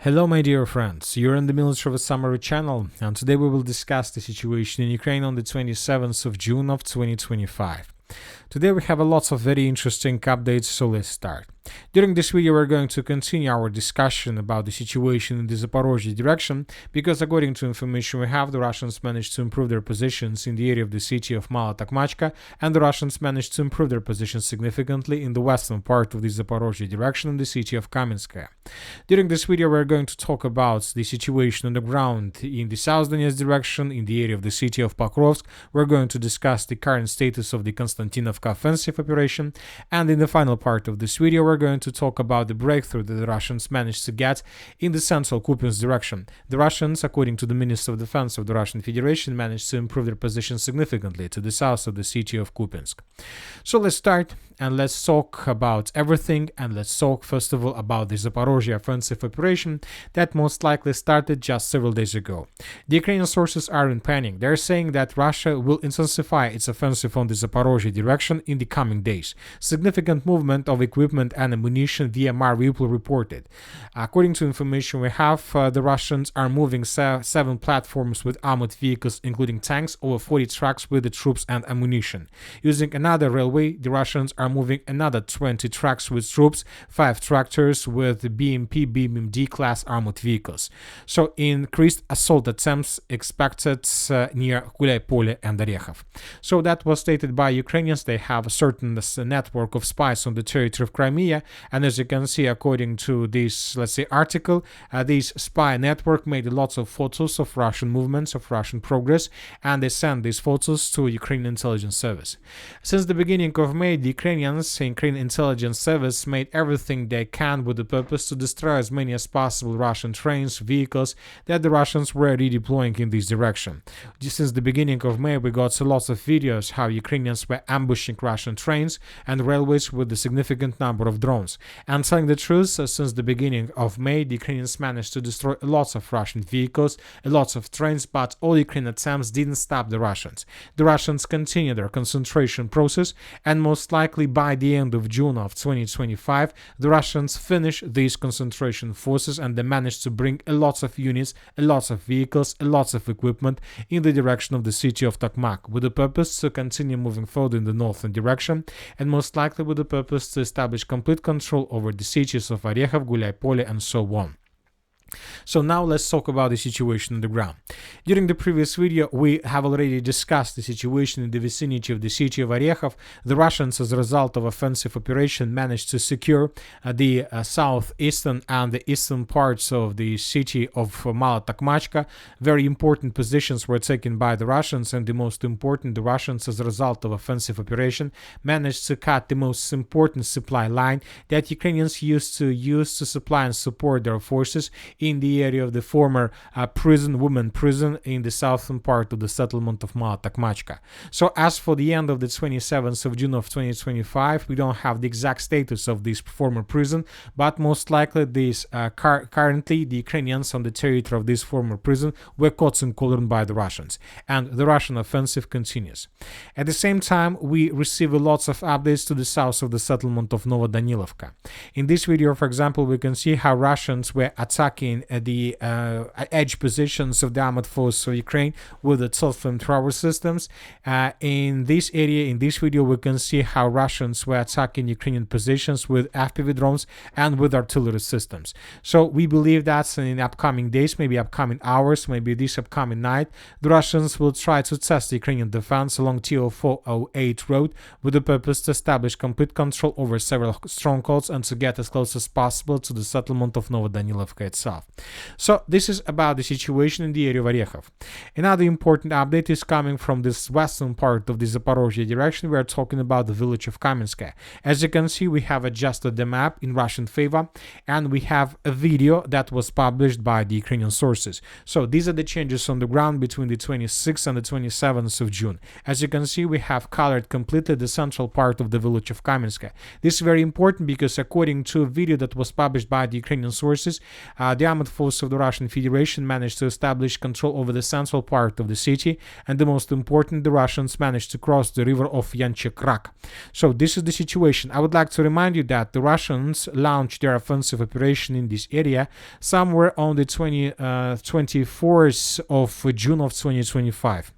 Hello my dear friends, you're in the Military Summary channel, and today we will discuss the situation in Ukraine on the 27th of June of 2025. Today we have a lots of very interesting updates, so let's start. During this video we're going to continue our discussion about the situation in the Zaporizhzhia direction, because according to information we have, the Russians managed to improve their positions in the area of the city of Mala-Takmachka, and the Russians managed to improve their positions significantly in the western part of the Zaporizhzhia direction in the city of Kaminske. During this video we're going to talk about the situation on the ground in the South Donetsk direction, in the area of the city of Pokrovsk. We're going to discuss the current status of the Konstantinovka offensive operation, and in the final part of this video we're going to talk about the breakthrough that the Russians managed to get in the central Kupiansk direction. The Russians, according to the Minister of Defense of the Russian Federation, managed to improve their position significantly to the south of the city of Kupiansk. So let's start and let's talk about everything, and let's talk first of all about the Zaporizhzhia offensive operation that most likely started just several days ago. The Ukrainian sources are in panic. They're saying that Russia will intensify its offensive on the Zaporizhzhia direction in the coming days. Significant movement of equipment and ammunition via Mariupol reported. According to information we have, the Russians are moving 7 platforms with armored vehicles, including tanks, over 40 trucks with the troops and ammunition. Using another railway, the Russians are moving another 20 trucks with troops, 5 tractors with BMP, BMD class armored vehicles. So increased assault attempts expected near Kuliapole and Orekhov. So that was stated by Ukrainians. They have a certain network of spies on the territory of Crimea, and as you can see, according to this, let's say, article, this spy network made lots of photos of Russian movements, of Russian progress, and they sent these photos to Ukrainian intelligence service. Since the beginning of May, the Ukrainian intelligence service made everything they can with the purpose to destroy as many as possible Russian trains, vehicles that the Russians were redeploying in this direction. Since the beginning of May, we got lots of videos how Ukrainians were ambushing Russian trains and railways with a significant number of drones. And telling the truth, since the beginning of May, the Ukrainians managed to destroy lots of Russian vehicles, lots of trains, but all Ukrainian attempts didn't stop the Russians. The Russians continue their concentration process, and most likely by the end of June of 2025, the Russians finish these concentration forces, and they managed to bring lots of units, lots of vehicles, lots of equipment in the direction of the city of Tokmak, with the purpose to continue moving forward in the northern direction, and most likely with the purpose to establish complete control over the cities of Orekhov, Kuliapole, and so on. So now let's talk about the situation on the ground. During the previous video, we have already discussed the situation in the vicinity of the city of Orekhov. The Russians, as a result of offensive operation, managed to secure the southeastern and the eastern parts of the city of Mala-Takmachka. Very important positions were taken by the Russians, and the most important, the Russians, as a result of offensive operation, managed to cut the most important supply line that Ukrainians used to supply and support their forces in the area of the former women prison in the southern part of the settlement of Mala-Takmachka. So as for the end of the 27th of June of 2025, we don't have the exact status of this former prison, but most likely currently the Ukrainians on the territory of this former prison were caught in colon by the Russians, and the Russian offensive continues. At the same time, we receive lots of updates to the south of the settlement of Novodanilovka. In this video, for example, we can see how Russians were attacking the edge positions of the armored forces of Ukraine with the self-flamethrower systems. In this area, in this video, we can see how Russians were attacking Ukrainian positions with FPV drones and with artillery systems. So we believe that in the upcoming days, maybe upcoming hours, maybe this upcoming night, the Russians will try to test the Ukrainian defense along TO408 road with the purpose to establish complete control over several strongholds and to get as close as possible to the settlement of Novodanilovka itself. So this is about the situation in the area of Orekhov. Another important update is coming from this western part of the Zaporizhzhia direction. We are talking about the village of Kaminske. As you can see, we have adjusted the map in Russian favor, and we have a video that was published by the Ukrainian sources. So these are the changes on the ground between the 26th and the 27th of June. As you can see, we have colored completely the central part of the village of Kaminske. This is very important because according to a video that was published by the Ukrainian sources, the the armed forces of the Russian Federation managed to establish control over the central part of the city, and the most important, the Russians managed to cross the river of Yanchikrak. So this is the situation. I would like to remind you that the Russians launched their offensive operation in this area somewhere on the 24th of June of 2025.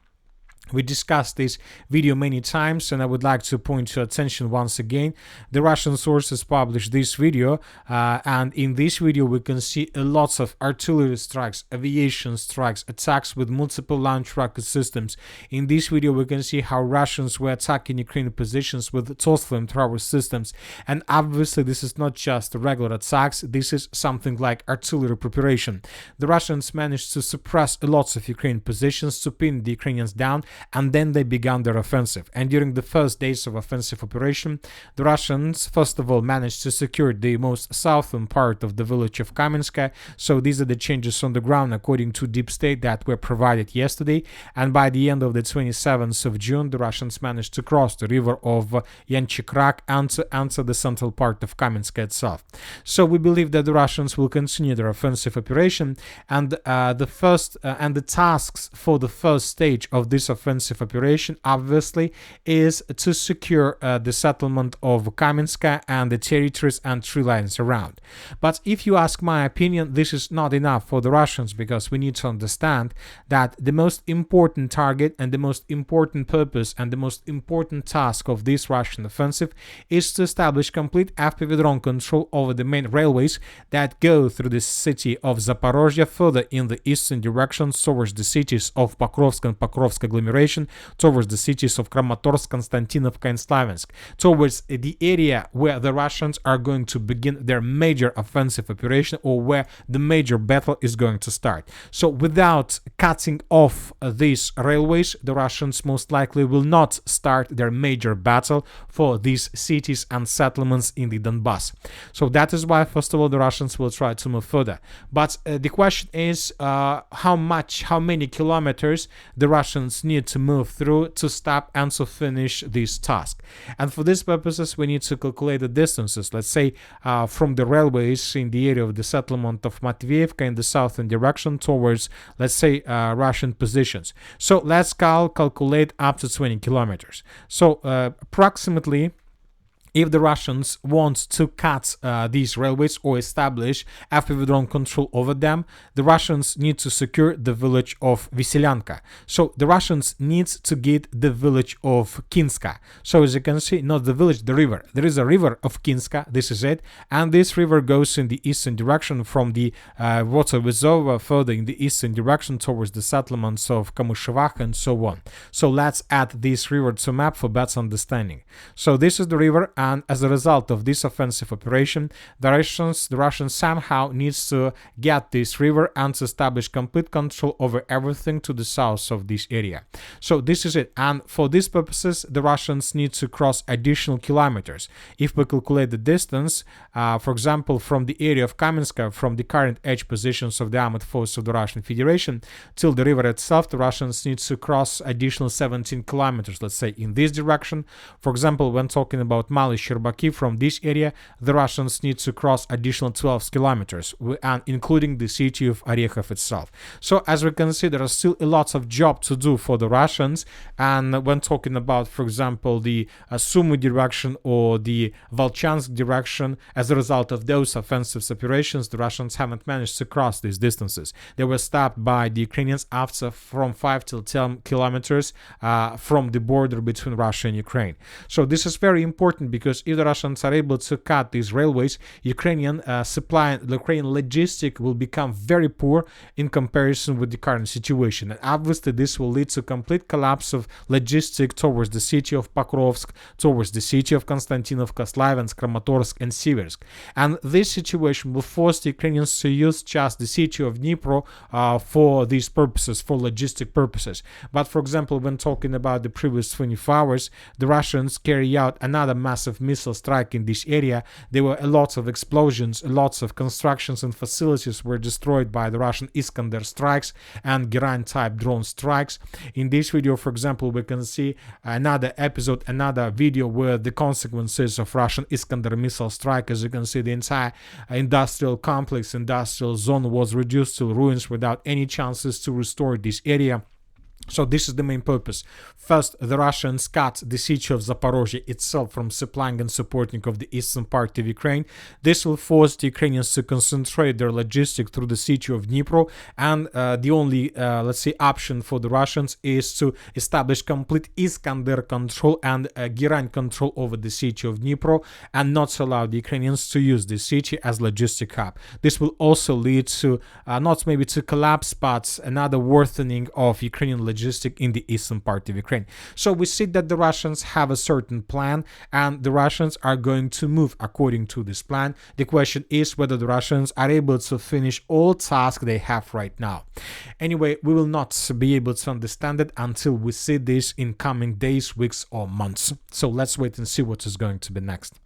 We discussed this video many times, and I would like to point your attention once again. The Russian sources published this video, and in this video we can see lots of artillery strikes, aviation strikes, attacks with multiple launch rocket systems. In this video we can see how Russians were attacking Ukrainian positions with TOS flamethrower systems, and obviously this is not just regular attacks, this is something like artillery preparation. The Russians managed to suppress lots of Ukrainian positions, to pin the Ukrainians down, and then they began their offensive. And during the first days of offensive operation, the Russians first of all managed to secure the most southern part of the village of Kaminske. So these are the changes on the ground according to Doomsday that were provided yesterday. And by the end of the 27th of June, the Russians managed to cross the river of Yanchikrak and to enter the central part of Kaminske itself. So we believe that the Russians will continue their offensive operation, and the tasks for the first stage of this offensive operation obviously is to secure the settlement of Kaminske and the territories and tree lines around. But if you ask my opinion, this is not enough for the Russians, because we need to understand that the most important target and the most important purpose and the most important task of this Russian offensive is to establish complete FPV drone control over the main railways that go through the city of Zaporizhzhia further in the eastern direction towards the cities of Pokrovsk and Pokrovsk agglomeration, towards the cities of Kramatorsk, Konstantinovka and Slaviansk, towards the area where the Russians are going to begin their major offensive operation, or where the major battle is going to start. So without cutting off these railways, the Russians most likely will not start their major battle for these cities and settlements in the Donbass. So that is why first of all the Russians will try to move further. But the question is how many kilometers the Russians need to move through to stop and to finish this task. And for these purposes we need to calculate the distances, let's say from the railways in the area of the settlement of Matveyevka in the southern direction towards, let's say, Russian positions. So let's calculate up to 20 kilometers. So approximately, if the Russians want to cut these railways or establish FPV drone control over them, the Russians need to secure the village of Veselyanka. So the Russians need to get the village of Kinska. So as you can see, not the village, the river. There is a river of Kinska, this is it, and this river goes in the eastern direction from the Zaporizhzhia further in the eastern direction towards the settlements of Kamushevach and so on. So let's add this river to map for better understanding. So this is the river, and as a result of this offensive operation, the Russians somehow needs to get this river and to establish complete control over everything to the south of this area. So this is it, and for these purposes the Russians need to cross additional kilometers. If we calculate the distance, for example, from the area of Kaminske, from the current edge positions of the armed forces of the Russian Federation till the river itself, the Russians need to cross additional 17 kilometers, let's say, in this direction. For example, when talking about Sherbaki, from this area, the Russians need to cross additional 12 kilometers, and including the city of Orekhov itself. So as we can see, there are still a lot of job to do for the Russians. And when talking about, for example, the Sumy direction or the Volchansk direction, as a result of those offensive operations, the Russians haven't managed to cross these distances. They were stopped by the Ukrainians after from 5 to 10 kilometers from the border between Russia and Ukraine. So this is very important, because if the Russians are able to cut these railways, Ukrainian logistic will become very poor in comparison with the current situation. And obviously this will lead to complete collapse of logistic towards the city of Pokrovsk, towards the city of Konstantinovka, Slaviansk, Kramatorsk and Siversk. And this situation will force the Ukrainians to use just the city of Dnipro for these purposes, for logistic purposes. But for example, when talking about the previous 24 hours, the Russians carry out another massive massive missile strike in this area. There were a lot of explosions, lots of constructions and facilities were destroyed by the Russian Iskander strikes and Geran-type drone strikes. In this video, for example, we can see another episode, another video where the consequences of Russian Iskander missile strike. As you can see, the entire industrial complex, industrial zone was reduced to ruins without any chances to restore this area. So this is the main purpose. First, the Russians cut the siege of Zaporizhzhia itself from supplying and supporting of the eastern part of Ukraine. This will force the Ukrainians to concentrate their logistics through the siege of Dnipro, and the only, let's say, option for the Russians is to establish complete Iskander control and Geran control over the siege of Dnipro, and not allow the Ukrainians to use the city as logistic hub. This will also lead to, not maybe to collapse, but another worsening of Ukrainian logistics in the eastern part of Ukraine. So we see that the Russians have a certain plan, and the Russians are going to move according to this plan. The question is whether the Russians are able to finish all tasks they have right now. Anyway, we will not be able to understand it until we see this in coming days, weeks, or months. So let's wait and see what is going to be next.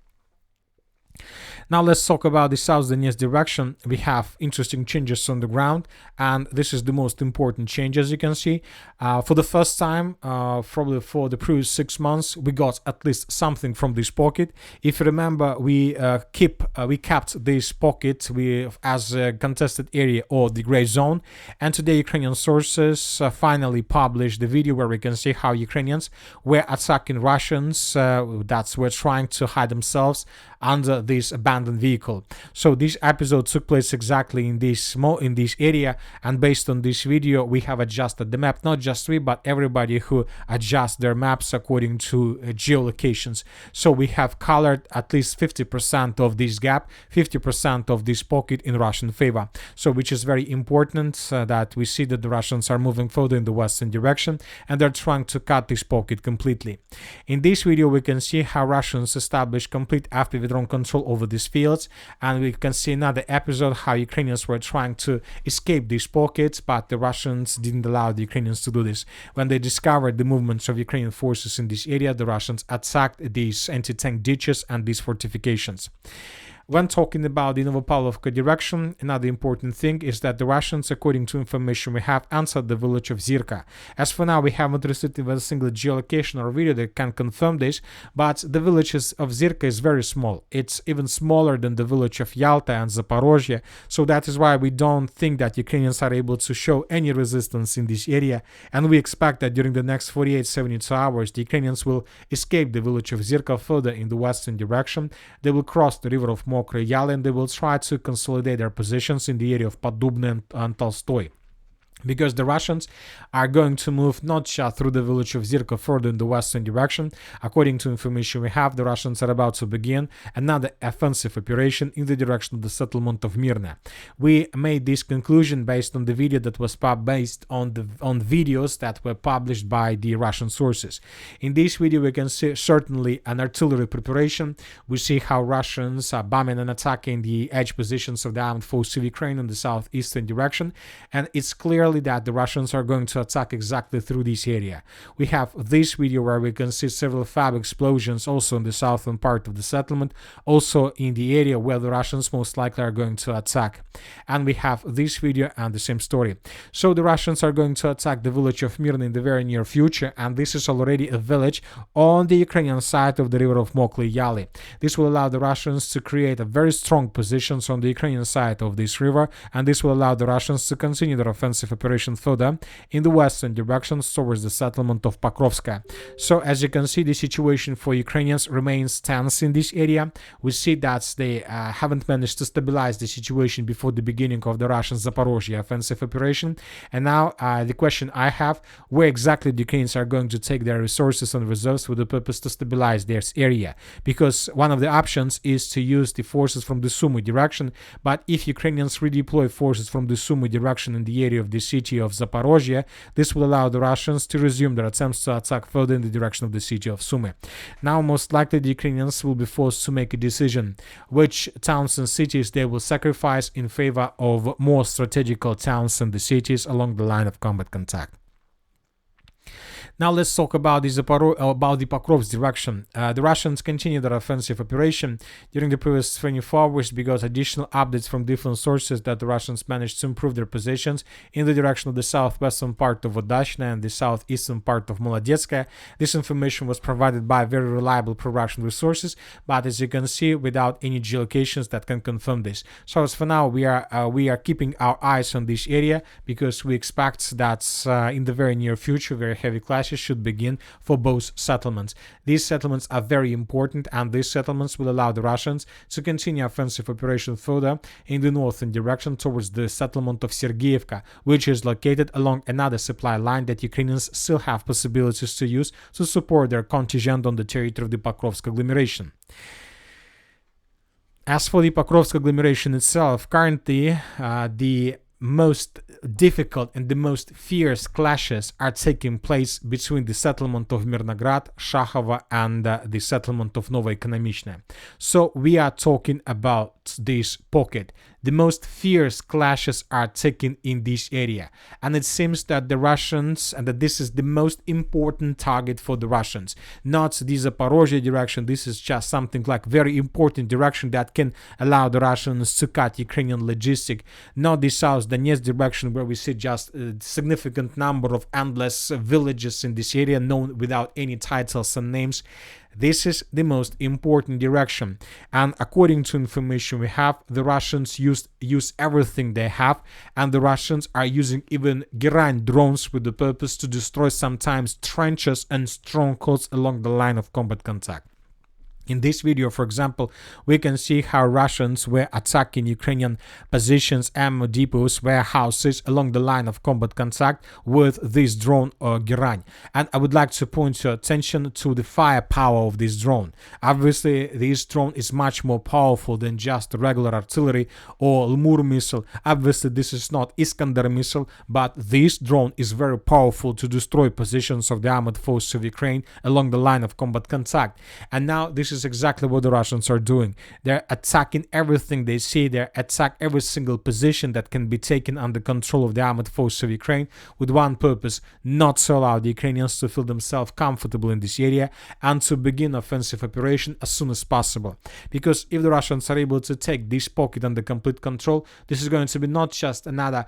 Now let's talk about the South Donetsk direction. We have interesting changes on the ground, and this is the most important change, as you can see. For the first time, probably for the previous 6 months, we got at least something from this pocket. If you remember, we kept this pocket as a contested area or the gray zone, and today Ukrainian sources finally published the video where we can see how Ukrainians were attacking Russians that were trying to hide themselves under this abandoned vehicle. So this episode took place exactly in this area, and based on this video we have adjusted the map. Not just we, but everybody who adjusts their maps according to geolocations. So we have colored at least 50% of this gap, 50% of this pocket in Russian favor. So which is very important, that we see that the Russians are moving further in the western direction and they're trying to cut this pocket completely. In this video we can see how Russians establish complete FPV drone control over these fields, and we can see another episode how Ukrainians were trying to escape these pockets, but the Russians didn't allow the Ukrainians to do this. When they discovered the movements of Ukrainian forces in this area, the Russians attacked these anti-tank ditches and these fortifications. When talking about the Novopavlovka direction, another important thing is that the Russians, according to information we have, entered the village of Zirka. As for now, we haven't received a single geolocation or video that can confirm this, but the village of Zirka is very small. It's even smaller than the village of Yalta and Zaporizhzhia, so that is why we don't think that Ukrainians are able to show any resistance in this area, and we expect that during the next 48-72 hours, the Ukrainians will escape the village of Zirka further in the western direction. They will cross the river of Mokroe Yali, and they will try to consolidate their positions in the area of Podubny and Tolstoy. Because the Russians are going to move not just through the village of Zirka further in the western direction. According to information we have, the Russians are about to begin another offensive operation in the direction of the settlement of Mirne. We made this conclusion based on the video that was based on videos that were published by the Russian sources. In this video we can see certainly an artillery preparation. We see how Russians are bombing and attacking the edge positions of the armed forces of Ukraine in the southeastern direction, and it's clearly that the Russians are going to attack exactly through this area. We have this video where we can see several fab explosions also in the southern part of the settlement, also in the area where the Russians most likely are going to attack. And we have this video and the same story. So the Russians are going to attack the village of Mirny in the very near future, and this is already a village on the Ukrainian side of the river of Mokroe Yali. This will allow the Russians to create a very strong positions on the Ukrainian side of this river, and this will allow the Russians to continue their offensive operation further in the western direction towards the settlement of Pokrovsk. So as you can see, the situation for Ukrainians remains tense in this area. We see that they haven't managed to stabilize the situation before the beginning of the Russian Zaporizhzhia offensive operation, and now the question I have, where exactly the Ukrainians are going to take their resources and reserves with the purpose to stabilize this area, because one of the options is to use the forces from the Sumy direction, but if Ukrainians redeploy forces from the Sumy direction in the area of the city of Zaporizhzhia, this will allow the Russians to resume their attempts to attack further in the direction of the city of Sumy. Now most likely the Ukrainians will be forced to make a decision which towns and cities they will sacrifice in favor of more strategical towns and the cities along the line of combat contact. Now let's talk about about the Pokrovsk direction. The Russians continue their offensive operation during the previous 24 hours. We got additional updates from different sources that the Russians managed to improve their positions in the direction of the southwestern part of Vodachna and the southeastern part of Molodetskaya. This information was provided by very reliable pro-Russian resources, but as you can see, without any geolocations that can confirm this. So as for now, we are keeping our eyes on this area because we expect that in the very near future, very heavy clashes should begin for both settlements. These settlements are very important, and these settlements will allow the Russians to continue offensive operation further in the northern direction towards the settlement of Sergeyevka, which is located along another supply line that Ukrainians still have possibilities to use to support their contingent on the territory of the Pokrovsk agglomeration. As for the Pokrovsk agglomeration itself, currently the most difficult and the most fierce clashes are taking place between the settlement of Mirnograd, Shakhovo, and the settlement of Novoekonomichne. So we are talking about this pocket. The most fierce clashes are taken in this area, and it seems that the Russians, and that this is the most important target for the Russians, not the Zaporizhzhia direction. This is just something like very important direction that can allow the Russians to cut Ukrainian logistic, not the South Donetsk direction where we see just a significant number of endless villages in this area known without any titles and names. This is the most important direction, and according to information we have, the Russians use everything they have, and the Russians are using even Gerань drones with the purpose to destroy sometimes trenches and strongholds along the line of combat contact. In this video, for example, we can see how Russians were attacking Ukrainian positions, ammo depots, warehouses along the line of combat contact with this drone or Gerань. And I would like to point your attention to the firepower of this drone. Obviously, this drone is much more powerful than just regular artillery or Lemur missile. Obviously, this is not Iskander missile, but this drone is very powerful to destroy positions of the armored forces of Ukraine along the line of combat contact. And now this is exactly what the Russians are doing. They're attacking everything they see. They attack every single position that can be taken under control of the armored forces of Ukraine with one purpose: not to allow the Ukrainians to feel themselves comfortable in this area and to begin offensive operation as soon as possible. Because if the Russians are able to take this pocket under complete control, this is going to be not just another,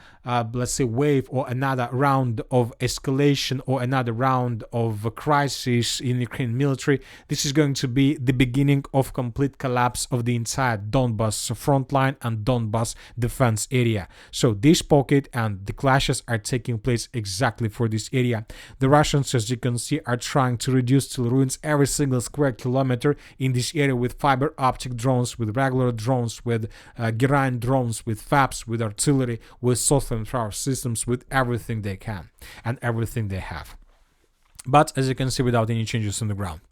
let's say, wave or another round of escalation or another round of crisis in Ukrainian military. This is going to be the beginning of complete collapse of the entire Donbas front line and Donbas defense area. So this pocket and the clashes are taking place exactly for this area. The Russians, as you can see, are trying to reduce to ruins every single square kilometer in this area with fiber optic drones, with regular drones, with Gerань drones, with FAPs, with artillery, with soft-and-power systems, with everything they can and everything they have. But as you can see, without any changes on the ground.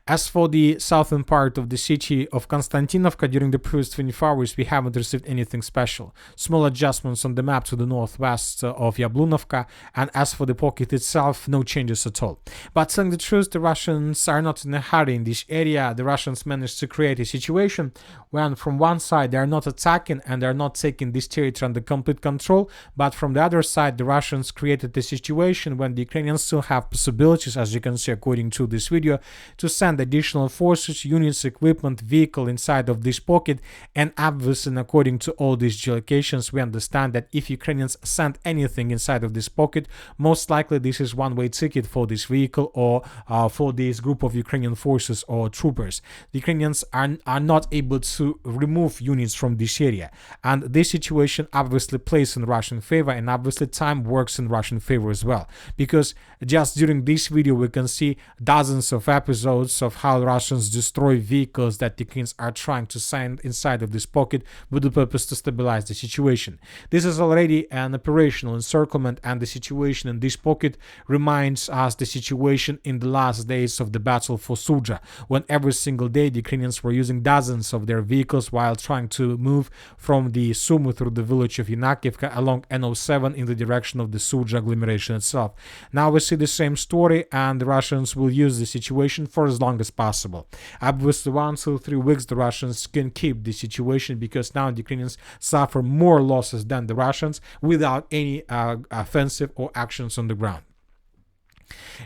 As for the southern part of the city of Konstantinovka, during the previous 24 hours, we haven't received anything special. Small adjustments on the map to the northwest of Yablunovka, and as for the pocket itself, no changes at all. But telling the truth, the Russians are not in a hurry in this area. The Russians managed to create a situation when from one side they are not attacking and they are not taking this territory under complete control, but from the other side, the Russians created a situation when the Ukrainians still have possibilities, as you can see according to this video, to send additional forces, units, equipment, vehicle inside of this pocket. And obviously, according to all these geolocations, we understand that if Ukrainians send anything inside of this pocket, most likely this is one-way ticket for this vehicle or for this group of Ukrainian forces or troopers. The Ukrainians are not able to remove units from this area, and this situation obviously plays in Russian favor, and obviously time works in Russian favor as well, because just during this video we can see dozens of episodes of how Russians destroy vehicles that the Ukrainians are trying to send inside of this pocket with the purpose to stabilize the situation. This is already an operational encirclement, and the situation in this pocket reminds us the situation in the last days of the battle for Sudzha, when every single day the Ukrainians were using dozens of their vehicles while trying to move from the Sumy through the village of Kruhliakivka along N07 in the direction of the Sudzha agglomeration itself. Now we see the same story, and the Russians will use the situation for as long as possible. Obviously, 1 to 3 weeks the Russians can keep the situation, because now the Ukrainians suffer more losses than the Russians without any offensive or actions on the ground.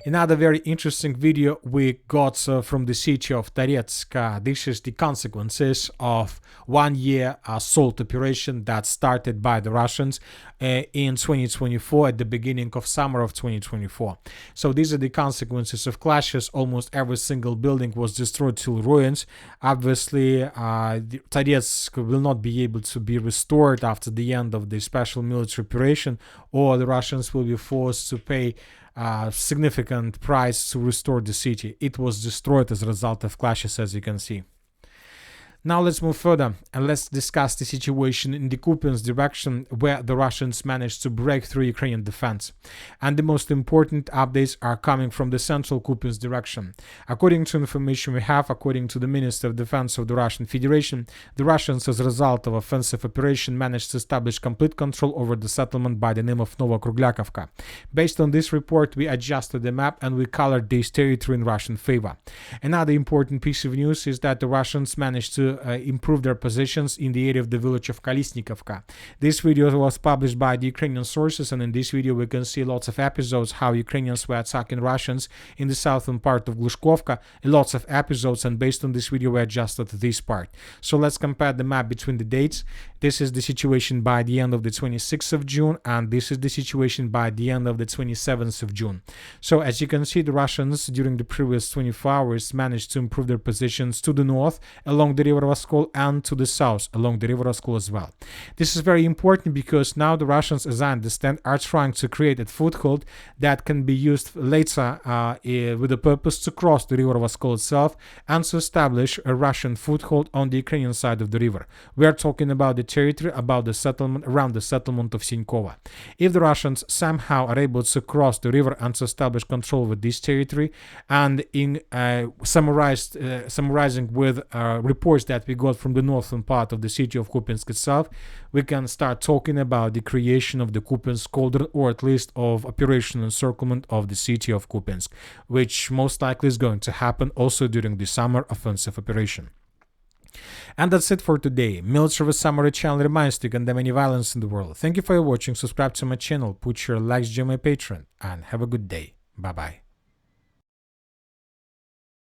Another very interesting video we got from the city of Toretsk. This is the consequences of 1 year assault operation that started by the Russians in 2024 at the beginning of summer of 2024. So these are the consequences of clashes. Almost every single building was destroyed to ruins. Obviously, Toretsk will not be able to be restored after the end of the special military operation, or the Russians will be forced to pay significant price to restore the city. It was destroyed as a result of clashes, as you can see. Now let's move further and let's discuss the situation in the Kupiansk direction, where the Russians managed to break through Ukrainian defense. And the most important updates are coming from the central Kupiansk direction. According to information we have, according to the Minister of Defense of the Russian Federation, the Russians, as a result of offensive operation, managed to establish complete control over the settlement by the name of Nova Kruhliakivka. Based on this report, we adjusted the map and we colored this territory in Russian favor. Another important piece of news is that the Russians managed to improve their positions in the area of the village of Kruhliakivka. This video was published by the Ukrainian sources, and in this video we can see lots of episodes how Ukrainians were attacking Russians in the southern part of Glushkovka. Lots of episodes, and based on this video we adjusted this part. So let's compare the map between the dates. This is the situation by the end of the 26th of June, and this is the situation by the end of the 27th of June. So as you can see, the Russians during the previous 24 hours managed to improve their positions to the north along the river Oskol and to the south along the river Oskol as well. This is very important because now the Russians, as I understand, are trying to create a foothold that can be used later with the purpose to cross the river Oskol itself and to establish a Russian foothold on the Ukrainian side of the river. We are talking about the territory, about the settlement, around the settlement of Sinkova. If the Russians somehow are able to cross the river and to establish control with this territory, and in summarizing with reports that we got from the northern part of the city of Kupiansk itself, we can start talking about the creation of the Kupiansk cauldron, or at least of operational encirclement of the city of Kupiansk, which most likely is going to happen also during the summer offensive operation. And that's it for today. Military Summary channel reminds you to condemn any violence in the world. Thank you for watching, subscribe to my channel, put your likes, join my Patreon, and have a good day. Bye bye.